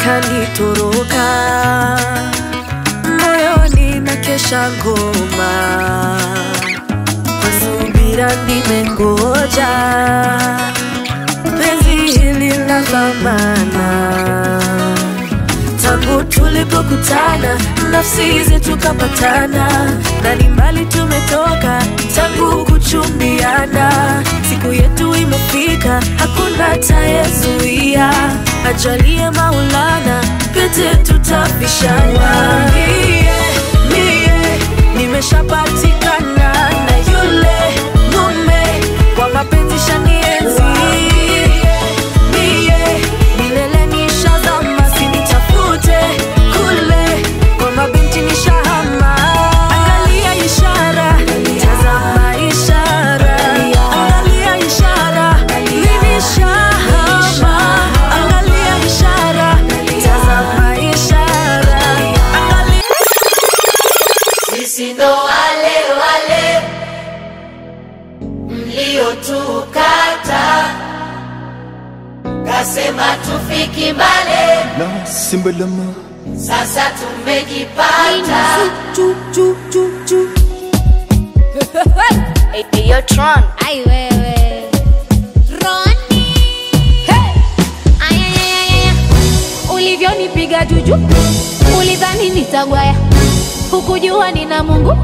kanitoroka, moyoni na kesha ngoma, kwa subira nimengoja, penzi hili la thamana. Tangu tulipokutana, nafsi zetu kapatana, na ni mbali tumetoka tangu kuchumbiana. Siku yetu imefika, hakuna atayezuia, ajalie Maulana, pete tutapishana. Mie nimeshapatikana na yule mume kwa mapenzi shanienzi. Mie milele nishazama, sinitafute kule kwa mabinti nishahama. Angalia ishara, tazama ishara, angalia ishara, nishahama. Angalia ishara, tazama ishara, angalia. Sisi ndo wale wale mliotukata, kasema tufiki mbali, na simbalama sasa tumejipata. Hey, yo Tron. Ay wewe Ronnie. Hey. Ay. Ulivyonipiga juju, ulidhani nitagwaya, hukujua nina Mungu.